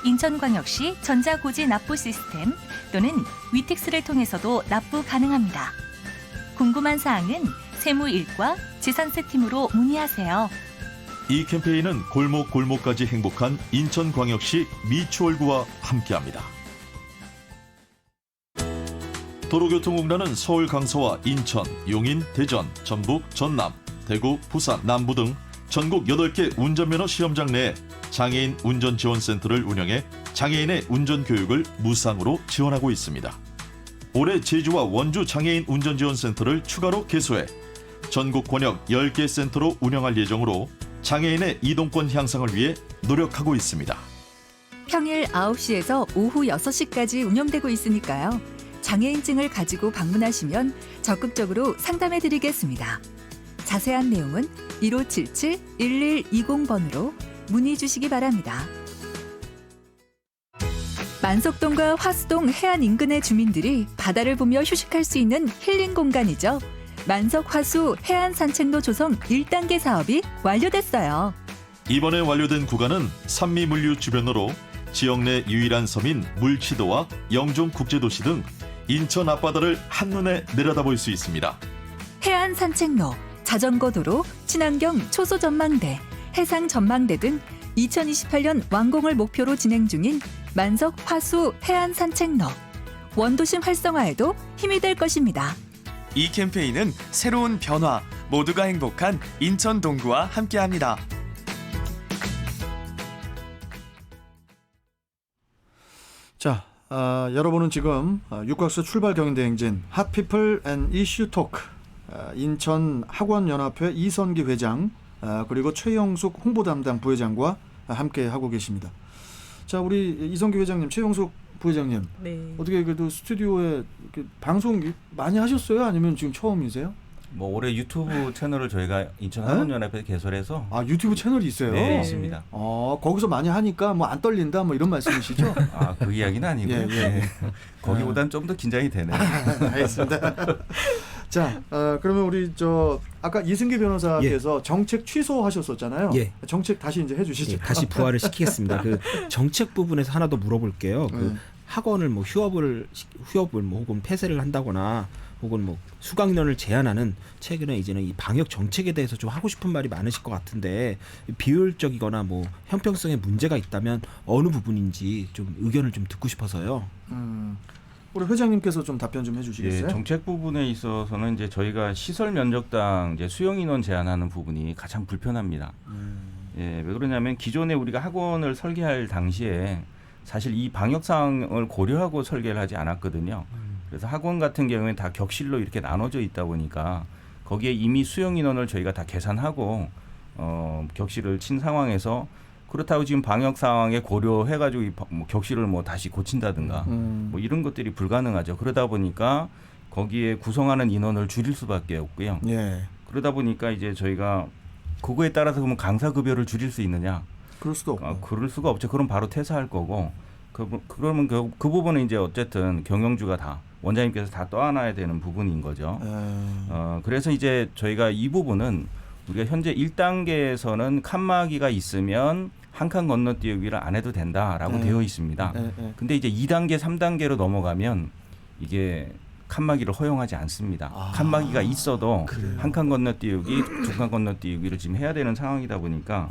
인천광역시 전자고지 납부 시스템 또는 위텍스를 통해서도 납부 가능합니다. 궁금한 사항은 세무일과 재산세팀으로 문의하세요. 이 캠페인은 골목골목까지 행복한 인천광역시 미추홀구와 함께합니다. 도로교통공단은 서울 강서와 인천, 용인, 대전, 전북, 전남, 대구, 부산, 남부 등 전국 8개 운전면허 시험장 내에 장애인 운전지원센터를 운영해 장애인의 운전교육을 무상으로 지원하고 있습니다. 올해 제주와 원주 장애인 운전지원센터를 추가로 개소해 전국 권역 10개 센터로 운영할 예정으로 장애인의 이동권 향상을 위해 노력하고 있습니다. 평일 9시에서 오후 6시까지 운영되고 있으니까요. 장애인증을 가지고 방문하시면 적극적으로 상담해드리겠습니다. 자세한 내용은 1577-1120번으로 문의 주시기 바랍니다. 만석동과 화수동 해안 인근의 주민들이 바다를 보며 휴식할 수 있는 힐링 공간이죠. 만석 화수 해안 산책로 조성 1단계 사업이 완료됐어요. 이번에 완료된 구간은 산미물류 주변으로 지역 내 유일한 섬인 물치도와 영종국제도시 등 인천 앞바다를 한눈에 내려다볼 수 있습니다. 해안 산책로, 자전거 도로, 친환경 초소 전망대, 해상 전망대 등 2028년 완공을 목표로 진행 중인 만석 화수 해안 산책로. 원도심 활성화에도 힘이 될 것입니다. 이 캠페인은 새로운 변화, 모두가 행복한 인천 동구와 함께합니다. 자, 여러분은 지금 육각수 출발 경인대행진 핫피플 앤 이슈 토크 인천 학원연합회 이선기 회장 그리고 최영숙 홍보담당 부회장과 함께 하고 계십니다. 자, 우리 이선기 회장님, 최영숙 부회장님, 네. 어떻게 그래도 스튜디오에 방송 많이 하셨어요? 아니면 지금 처음이세요? 뭐 올해 유튜브 채널을 저희가 인천학원연합회 개설해서 유튜브 채널이 있어요? 네, 있습니다. 거기서 많이 하니까 뭐 안 떨린다 뭐 이런 말씀이시죠? 그 이야기는 아니고요. 예. 네. 거기보다는 좀 더 긴장이 되네요. 알겠습니다. 자, 그러면 우리 아까 이승기 변호사께서 정책 취소하셨었잖아요. 예. 정책 다시 이제 해주시죠. 예, 다시 부활을 시키겠습니다. 그 정책 부분에서 하나 더 물어볼게요. 그 학원을 뭐 휴업을 뭐 혹은 폐쇄를 한다거나 혹은 뭐 수강료를 제한하는 최근에 이제는 이 방역 정책에 대해서 좀 하고 싶은 말이 많으실 것 같은데 비효율적이거나 뭐 형평성에 문제가 있다면 어느 부분인지 좀 의견을 좀 듣고 싶어서요. 우리 회장님께서 좀 답변 좀 해주시겠어요? 예, 정책 부분에 있어서는 이제 저희가 시설 면적당 이제 수용 인원 제한하는 부분이 가장 불편합니다. 예, 왜 그러냐면 기존에 우리가 학원을 설계할 당시에 사실 이 방역 사항을 고려하고 설계를 하지 않았거든요. 그래서 학원 같은 경우에는 다 격실로 이렇게 나눠져 있다 보니까 거기에 이미 수용 인원을 저희가 다 계산하고 격실을 친 상황에서 그렇다고 지금 방역 상황에 고려해가지고 뭐 격실을 뭐 다시 고친다든가 뭐 이런 것들이 불가능하죠. 그러다 보니까 거기에 구성하는 인원을 줄일 수밖에 없고요. 예. 그러다 보니까 이제 저희가 그거에 따라서 그러면 강사 급여를 줄일 수 있느냐? 그럴 수도 없고. 그럴 수가 없죠. 그럼 바로 퇴사할 거고. 그러면 그 부분은 이제 어쨌든 경영주가 다 원장님께서 다 떠안아야 되는 부분인 거죠. 그래서 이제 저희가 이 부분은 우리가 현재 1단계에서는 칸막이가 있으면 한 칸 건너뛰기를 안 해도 된다라고 되어 있습니다. 근데 이제 2단계, 3단계로 넘어가면 이게 칸막이를 허용하지 않습니다. 칸막이가 있어도 한 칸 건너뛰기, 두 칸 건너뛰기를 지금 해야 되는 상황이다 보니까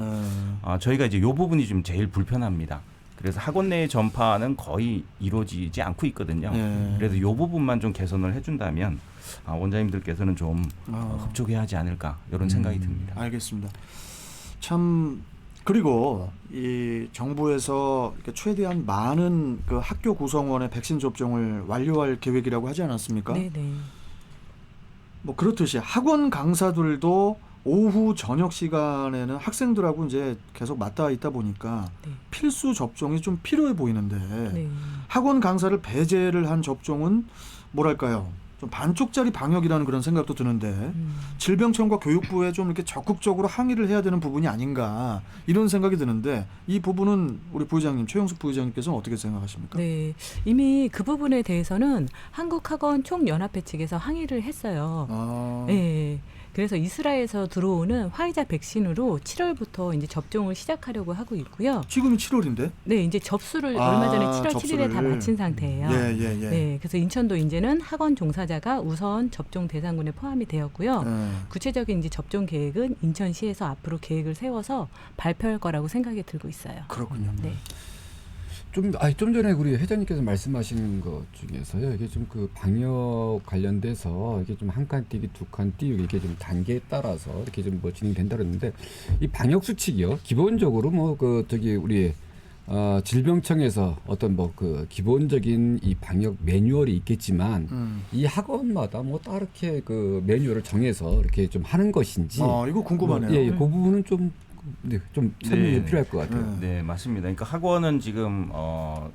저희가 이제 이 부분이 좀 제일 불편합니다. 그래서 학원 내의 전파는 거의 이루어지지 않고 있거든요. 그래서 이 부분만 좀 개선을 해준다면 원장님들께서는 좀 흡족해 하지 않을까 이런 생각이 듭니다. 알겠습니다. 참 그리고 이 정부에서 이렇게 최대한 많은 그 학교 구성원의 백신 접종을 완료할 계획이라고 하지 않았습니까? 네네. 뭐 그렇듯이 학원 강사들도 오후 저녁 시간에는 학생들하고 이제 계속 맞닿아 있다 보니까 필수 접종이 좀 필요해 보이는데 학원 강사를 배제를 한 접종은 뭐랄까요? 좀 반쪽짜리 방역이라는 그런 생각도 드는데 질병청과 교육부에 좀 이렇게 적극적으로 항의를 해야 되는 부분이 아닌가 이런 생각이 드는데 이 부분은 우리 부회장님 최영숙 부회장님께서는 어떻게 생각하십니까? 네, 이미 그 부분에 대해서는 한국학원 총연합회 측에서 항의를 했어요. 네. 그래서 이스라엘에서 들어오는 화이자 백신으로 7월부터 이제 접종을 시작하려고 하고 있고요. 지금이 7월인데? 네, 이제 접수를 얼마 전에 7월 접수를. 7일에 다 마친 상태예요. 예. 네, 그래서 인천도 이제는 학원 종사자가 우선 접종 대상군에 포함이 되었고요. 구체적인 이제 접종 계획은 인천시에서 앞으로 계획을 세워서 발표할 거라고 생각이 들고 있어요. 그렇군요. 네. 좀 전에 우리 회장님께서 말씀하신 것 중에서요, 이게 좀 그 방역 관련돼서 이게 좀 한 칸 뛰기, 두 칸 뛰기 이게 좀 단계에 따라서 이렇게 좀 뭐 진행된다 그랬는데 이 방역 수칙이요, 기본적으로 뭐 그 우리 질병청에서 어떤 뭐 그 기본적인 이 방역 매뉴얼이 있겠지만 이 학원마다 뭐 따르게 그 매뉴얼을 정해서 이렇게 좀 하는 것인지. 이거 궁금하네요. 그 부분은 좀 설명이 필요할 것 같아요. 네, 맞습니다. 그러니까 학원은 지금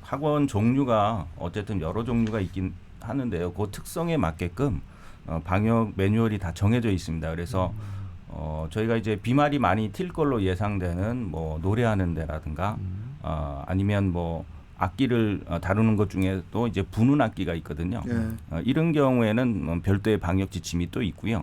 학원 종류가 어쨌든 여러 종류가 있긴 하는데요. 그 특성에 맞게끔 방역 매뉴얼이 다 정해져 있습니다. 그래서 저희가 이제 비말이 많이 튈 걸로 예상되는 뭐 노래하는 데라든가 아니면 뭐 악기를 다루는 것 중에도 이제 부는 악기가 있거든요. 이런 경우에는 별도의 방역 지침이 또 있고요.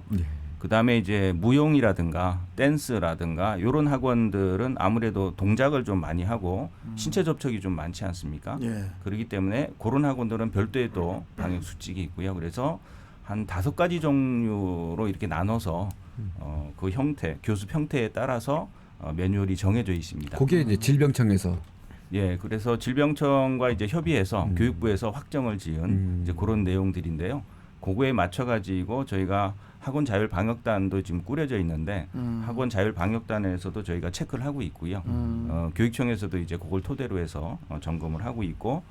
그다음에 이제 무용이라든가 댄스라든가 이런 학원들은 아무래도 동작을 좀 많이 하고 신체 접촉이 좀 많지 않습니까? 그렇기 때문에 그런 학원들은 별도의 또 방역 수칙이 있고요. 그래서 한 5가지 종류로 이렇게 나눠서 그 형태, 교습 형태에 따라서 매뉴얼이 정해져 있습니다. 그게 이제 질병청에서. 예, 그래서 질병청과 이제 협의해서 교육부에서 확정을 지은 이제 그런 내용들인데요. 그거에 맞춰 가지고 저희가 학원 자율 방역단도 지금 꾸려져 있는데 학원 자율 방역단에서도 저희가 체크를 하고 있고요. 교육청에서도 이제 그걸 토대로 해서 점검을 하고 있고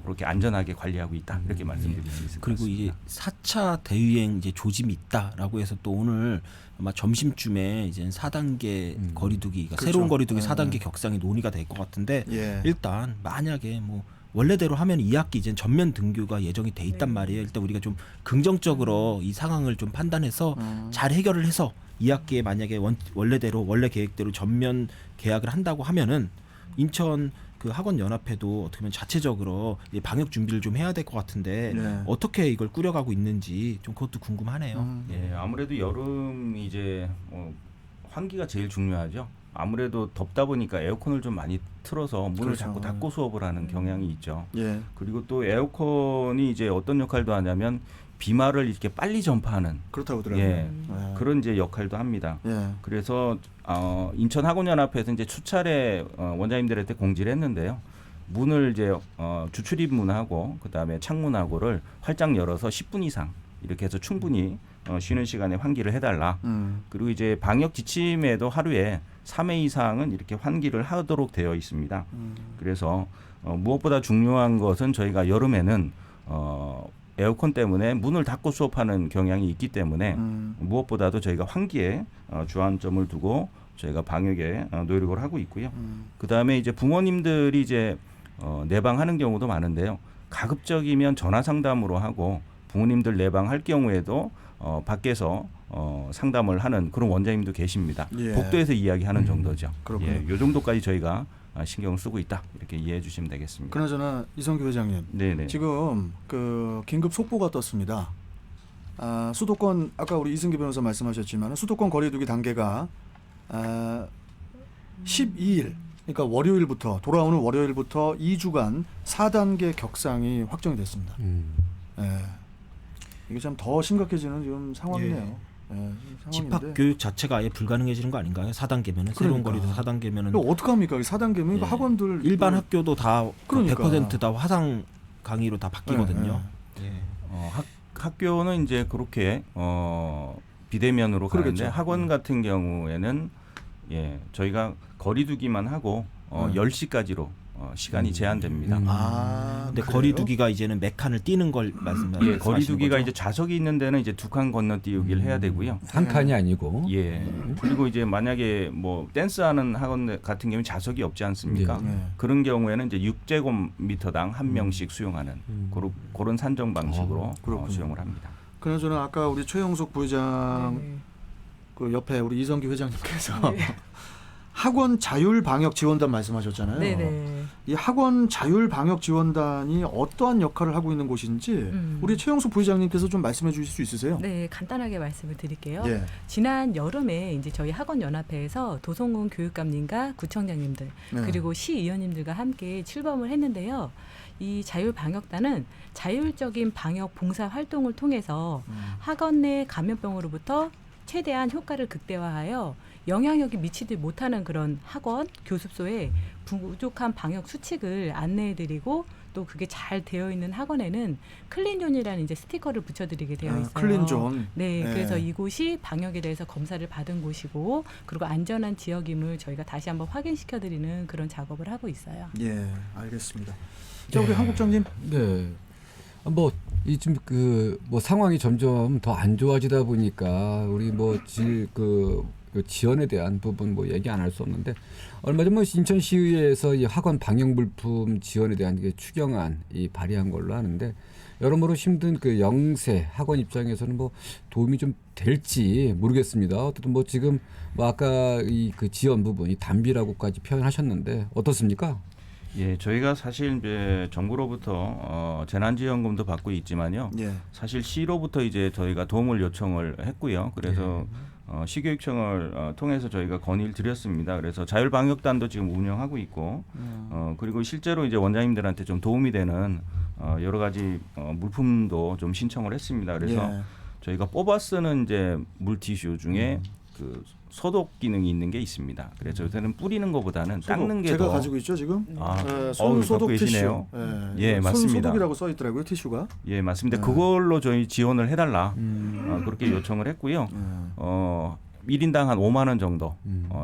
그렇게 안전하게 관리하고 있다 이렇게 말씀드릴 수 있을 것 그리고 같습니다. 이제 4차 대유행 이제 조짐이 있다라고 해서 또 오늘 아마 점심쯤에 이제 4단계 거리두기가 그렇죠. 새로운 거리두기 4단계 격상이 논의가 될 것 같은데 예. 일단 만약에 뭐 원래대로 하면 2학기 이제 전면 등교가 예정이 돼 있단 말이에요. 일단 우리가 좀 긍정적으로 이 상황을 좀 판단해서 잘 해결을 해서 2학기에 만약에 원래대로 원래 계획대로 전면 개학을 한다고 하면은 인천 그 학원 연합회도 어떻게 보면 자체적으로 이제 방역 준비를 좀 해야 될 것 같은데 네. 어떻게 이걸 꾸려가고 있는지 좀 그것도 궁금하네요. 예, 아무래도 여름 이제 환기가 제일 중요하죠. 아무래도 덥다 보니까 에어컨을 좀 많이 틀어서 문을 그렇죠. 자꾸 닫고 수업을 하는 경향이 있죠. 예. 그리고 또 에어컨이 이제 어떤 역할도 하냐면 비말을 이렇게 빨리 전파하는 그렇다고 하더라고요. 예, 그런 이제 역할도 합니다. 예. 그래서 인천 학원연합회에서 이제 수차례 원장님들한테 공지를 했는데요. 문을 이제 주출입 문하고 그다음에 창문하고를 활짝 열어서 10분 이상 이렇게 해서 충분히 쉬는 시간에 환기를 해달라. 그리고 이제 방역 지침에도 하루에 3회 이상은 이렇게 환기를 하도록 되어 있습니다. 그래서 무엇보다 중요한 것은 저희가 여름에는 에어컨 때문에 문을 닫고 수업하는 경향이 있기 때문에 무엇보다도 저희가 환기에 주안점을 두고 저희가 방역에 노력을 하고 있고요. 그다음에 이제 부모님들이 이제 내방하는 경우도 많은데요. 가급적이면 전화 상담으로 하고 부모님들 내방할 경우에도 밖에서 상담을 하는 그런 원장님도 계십니다. 예. 복도에서 이야기하는 정도죠. 그렇군요. 예, 요 정도까지 저희가 신경을 쓰고 있다 이렇게 이해해 주시면 되겠습니다. 그나저나 이성규 회장님, 네네. 지금 그 긴급 속보가 떴습니다. 수도권 아까 우리 이승기 변호사 말씀하셨지만 수도권 거리두기 단계가 12일, 그러니까 월요일부터 돌아오는 월요일부터 2주간 4단계 격상이 확정이 됐습니다. 예. 이게 참 더 심각해지는 지금 상황이네요. 집합 교육 자체가 아예 불가능해지는 거 아닌가요? 4단계면은 새로운 거리도 4단계면은 어떻게 합니까? 4단계면 예. 학원들 일반 학교도 다 그러니까. 100% 다 화상 강의로 다 바뀌거든요. 예. 학교는 이제 그렇게 비대면으로 가는데 그러겠죠. 학원 같은 경우에는 예, 저희가 거리두기만 하고 10시까지로 시간이 제한됩니다. 근데 거리두기가 이제는 몇 칸을 띄는 걸 말씀하시는 예, 거리두기가 이제 좌석이 있는 데는 이제 2칸 건너뛰기를 해야 되고요. 한 칸이 아니고. 예. 그리고 이제 만약에 뭐 댄스하는 학원 같은 경우는 좌석이 없지 않습니까? 예. 그런 경우에는 이제 6제곱미터당 한 명씩 수용하는 그런 산정 방식으로 수용을 합니다. 그나저나 아까 우리 최영석 부회장 네. 그 옆에 우리 이성규 회장님께서 학원 자율 방역 지원단 말씀하셨잖아요. 네네. 이 학원 자율 방역 지원단이 어떠한 역할을 하고 있는 곳인지 우리 최영숙 부회장님께서 좀 말씀해 주실 수 있으세요? 네, 간단하게 말씀을 드릴게요. 예. 지난 여름에 이제 저희 학원 연합회에서 도성군 교육감님과 구청장님들 네. 그리고 시의원님들과 함께 출범을 했는데요. 이 자율 방역단은 자율적인 방역 봉사 활동을 통해서 학원 내 감염병으로부터 최대한 효과를 극대화하여 영향력이 미치지 못하는 그런 학원, 교습소에 부족한 방역 수칙을 안내해드리고 또 그게 잘 되어 있는 학원에는 클린존이라는 이제 스티커를 붙여드리게 되어 있어요. 클린존. 네, 네. 그래서 이곳이 방역에 대해서 검사를 받은 곳이고 그리고 안전한 지역임을 저희가 다시 한번 확인시켜드리는 그런 작업을 하고 있어요. 예, 알겠습니다. 자, 우리 한 국장님. 네. 뭐 이 좀 그 뭐 상황이 점점 더 안 좋아지다 보니까 우리 그 지원에 대한 부분 뭐 얘기 안 할 수 없는데 얼마 전 인천시의회에서 이 학원 방역 물품 지원에 대한 추경안 발의한 걸로 하는데 여러모로 힘든 그 영세 학원 입장에서는 뭐 도움이 좀 될지 모르겠습니다. 어쨌든 뭐 지금 뭐 아까 이 그 지원 부분 이 단비라고까지 표현하셨는데 어떻습니까? 예, 저희가 사실 이제 정부로부터 재난지원금도 받고 있지만요. 예. 사실 시로부터 이제 저희가 도움을 요청을 했고요. 그래서 시교육청을 통해서 저희가 건의를 드렸습니다. 그래서 자율방역단도 지금 운영하고 있고, 그리고 실제로 이제 원장님들한테 좀 도움이 되는 여러 가지 물품도 좀 신청을 했습니다. 그래서 예. 저희가 뽑아 쓰는 이제 물티슈 중에 그 소독 기능이 있는 게 있습니다. 그래서 요새는 뿌리는 것보다는 닦는 게 제가 더 가지고 있죠 지금. 아, 손 소독 티슈. 계시네요. 예, 맞습니다. 손 소독이라고 써 있더라고요 티슈가. 예, 맞습니다. 그걸로 저희 지원을 해달라 그렇게 요청을 했고요. 1인당 한 5만 원 정도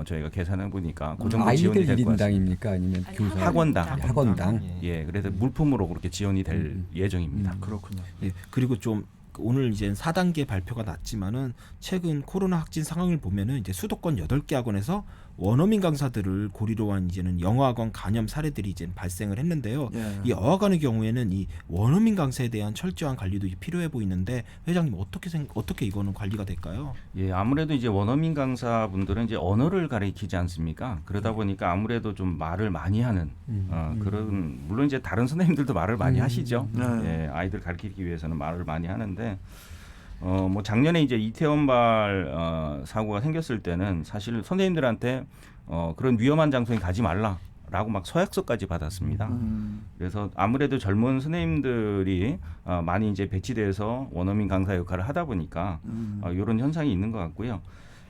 저희가 계산해 보니까 그 정도 지원이 될 것 같습니다. 1인당입니까 아니면 교사? 학원당. 예, 그래서 물품으로 그렇게 지원이 될 예정입니다. 그렇군요. 예, 그리고 좀 오늘 이제 4단계 발표가 났지만은 최근 코로나 확진 상황을 보면은 이제 수도권 8개 학원에서 원어민 강사들을 고리로 한 이제는 영어학원 감염 사례들이 이제 발생을 했는데요. 예. 이 어학원의 경우에는 이 원어민 강사에 대한 철저한 관리도 필요해 보이는데 회장님 어떻게 이거는 관리가 될까요? 예, 아무래도 이제 원어민 강사분들은 이제 언어를 가르치지 않습니까? 그러다 보니까 아무래도 좀 말을 많이 하는 그런 물론 이제 다른 선생님들도 말을 많이 하시죠. 예, 아이들 가르치기 위해서는 말을 많이 하는데. 뭐 작년에 이제 이태원발 사고가 생겼을 때는 사실 선생님들한테 그런 위험한 장소에 가지 말라라고 막 서약서까지 받았습니다. 그래서 아무래도 젊은 선생님들이 많이 이제 배치돼서 원어민 강사 역할을 하다 보니까 이런 현상이 있는 것 같고요.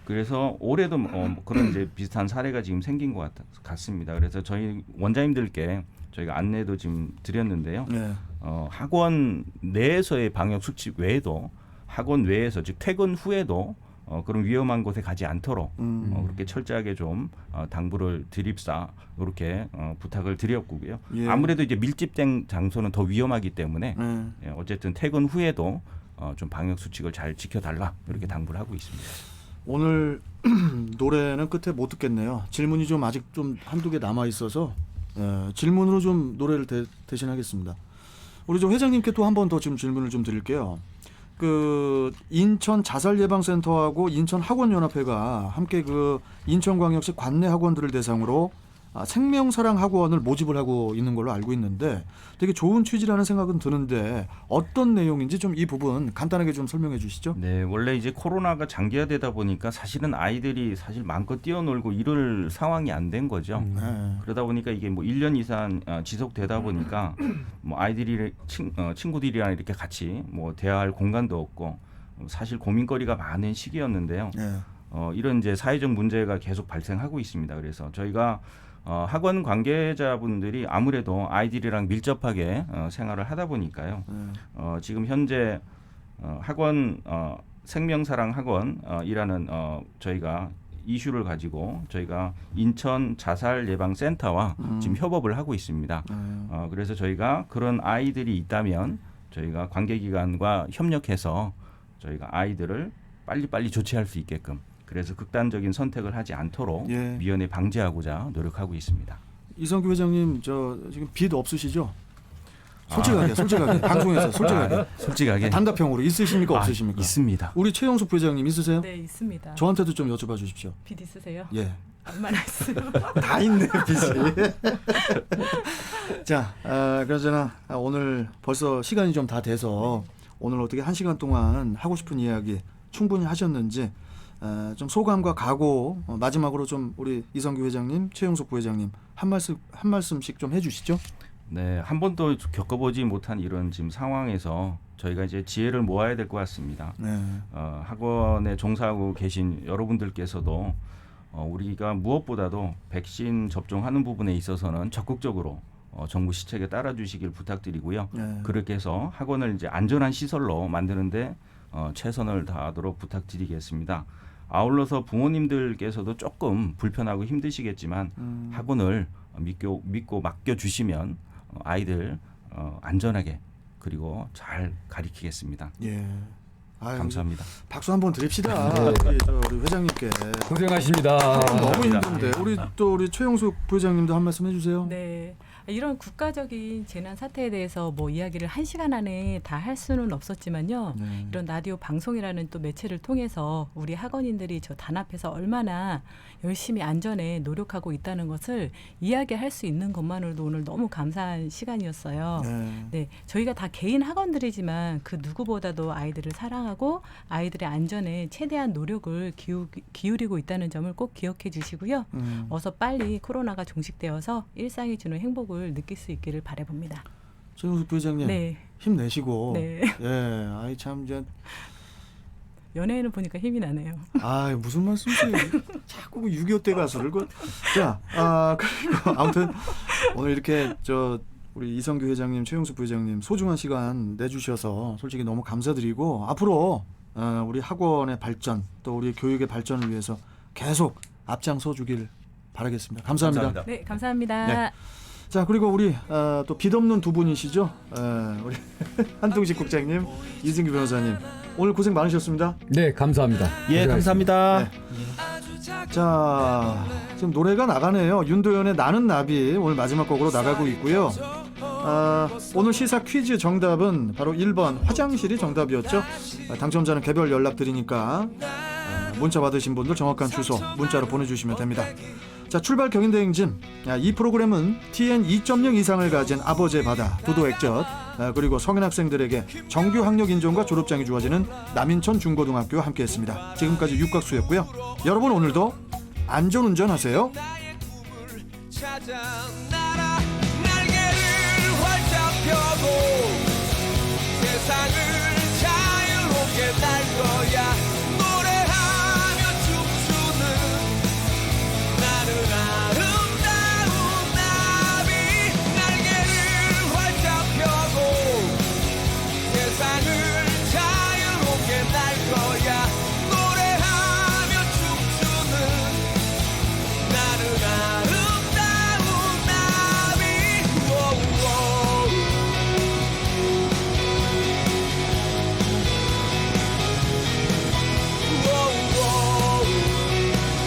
그래서 올해도 그런 이제 비슷한 사례가 지금 생긴 것 같습니다. 그래서 저희 원장님들께 저희가 안내도 지금 드렸는데요. 네. 학원 내에서의 방역 수칙 외에도 학원 외에서 즉 퇴근 후에도 그런 위험한 곳에 가지 않도록 그렇게 철저하게 좀 당부를 드립사 이렇게 부탁을 드렸고요. 예. 아무래도 이제 밀집된 장소는 더 위험하기 때문에 예, 어쨌든 퇴근 후에도 좀 방역 수칙을 잘 지켜달라 이렇게 당부를 하고 있습니다. 오늘 노래는 끝에 못 듣겠네요. 질문이 좀 아직 좀 한두 개 남아 있어서 질문으로 좀 노래를 대신하겠습니다. 우리 좀 회장님께 또 한 번 더 지금 질문을 좀 드릴게요. 그 인천 자살예방센터하고 인천 학원연합회가 함께 그 인천광역시 관내 학원들을 대상으로 생명사랑 학원을 모집을 하고 있는 걸로 알고 있는데 되게 좋은 취지라는 생각은 드는데 어떤 내용인지 좀 이 부분 간단하게 좀 설명해 주시죠. 네, 원래 이제 코로나가 장기화되다 보니까 사실은 아이들이 사실 마음껏 뛰어놀고 이럴 상황이 안 된 거죠. 그러다 보니까 이게 뭐 1년 이상 지속되다 보니까 뭐 아이들이 친구들이랑 이렇게 같이 뭐 대화할 공간도 없고 사실 고민거리가 많은 시기였는데요. 이런 이제 사회적 문제가 계속 발생하고 있습니다. 그래서 저희가 학원 관계자분들이 아무래도 아이들이랑 밀접하게 생활을 하다 보니까요. 지금 현재 학원 생명사랑 학원이라는 저희가 이슈를 가지고 저희가 인천 자살예방센터와 지금 협업을 하고 있습니다. 그래서 저희가 그런 아이들이 있다면 저희가 관계기관과 협력해서 저희가 아이들을 빨리빨리 조치할 수 있게끔 그래서 극단적인 선택을 하지 않도록 미연에 방지하고자 노력하고 있습니다. 이성규 회장님 저 지금 빚 없으시죠? 솔직하게 방송에서 솔직하게 단답형으로 있으십니까 없으십니까? 있습니다. 우리 최영숙 부회장님 있으세요? 네, 있습니다. 저한테도 좀 여쭤봐 주십시오. 빚 있으세요? 예. 얼마나 있어요? 다 있네 빚이. 자, 그러잖아 오늘 벌써 시간이 좀 다 돼서 오늘 어떻게 1시간 동안 하고 싶은 이야기 충분히 하셨는지 좀 소감과 각오 마지막으로 좀 우리 이성규 회장님, 최영숙 부회장님 한 말씀씩 좀 해주시죠. 네, 한 번도 겪어보지 못한 이런 지금 상황에서 저희가 이제 지혜를 모아야 될 것 같습니다. 학원에 종사하고 계신 여러분들께서도 우리가 무엇보다도 백신 접종하는 부분에 있어서는 적극적으로 정부 시책에 따라주시길 부탁드리고요. 그렇게 해서 학원을 이제 안전한 시설로 만드는데 최선을 다하도록 부탁드리겠습니다. 아울러서 부모님들께서도 조금 불편하고 힘드시겠지만 학원을 믿고 맡겨주시면 아이들 안전하게 그리고 잘 가르치겠습니다. 예. 감사합니다. 박수 한번 드립시다. 우리 회장님께 고생하십니다. 너무 힘든데 우리 최영숙 부회장님도 한 말씀 해주세요. 네. 이런 국가적인 재난 사태에 대해서 뭐 이야기를 1시간 안에 다 할 수는 없었지만요. 이런 라디오 방송이라는 또 매체를 통해서 우리 학원인들이 저 단합해서 얼마나 열심히 안전에 노력하고 있다는 것을 이야기할 수 있는 것만으로도 오늘 너무 감사한 시간이었어요. 네, 저희가 다 개인 학원들이지만 그 누구보다도 아이들을 사랑하고 아이들의 안전에 최대한 노력을 기울이고 있다는 점을 꼭 기억해 주시고요. 어서 빨리 코로나가 종식되어서 일상이 주는 행복을 느낄 수 있기를 바라봅니다. 최영숙 부회장님 네. 힘내시고 네. 예, 아이 참 이제 연예인을 보니까 힘이 나네요. 아, 무슨 말씀이세요? 자꾸 6.25 때 가수를 자, 그리고 아무튼 오늘 이렇게 우리 이성규 회장님, 최용수 부회장님 소중한 시간 내주셔서 솔직히 너무 감사드리고 앞으로 우리 학원의 발전 또 우리 교육의 발전을 위해서 계속 앞장서 주길 바라겠습니다. 감사합니다. 네, 감사합니다. 네. 자, 그리고 우리 또 빚없는 두 분이시죠. 우리 한동식 국장님, 이승규 변호사님 오늘 고생 많으셨습니다. 네, 감사합니다. 예, 감사합니다. 네. 자, 지금 노래가 나가네요. 윤도현의 나는 나비 오늘 마지막 곡으로 나가고 있고요. 오늘 시사 퀴즈 정답은 바로 1번 화장실이 정답이었죠. 당첨자는 개별 연락드리니까 문자 받으신 분들 정확한 주소 문자로 보내주시면 됩니다. 자, 출발 경인대행진. 이 프로그램은 TN 2.0 이상을 가진 아버지의 바다 두도액젓 그리고 성인 학생들에게 정규 학력 인정과 졸업장이 주어지는 남인천 중고등학교와 함께했습니다. 지금까지 육각수였고요. 여러분 오늘도 안전운전하세요.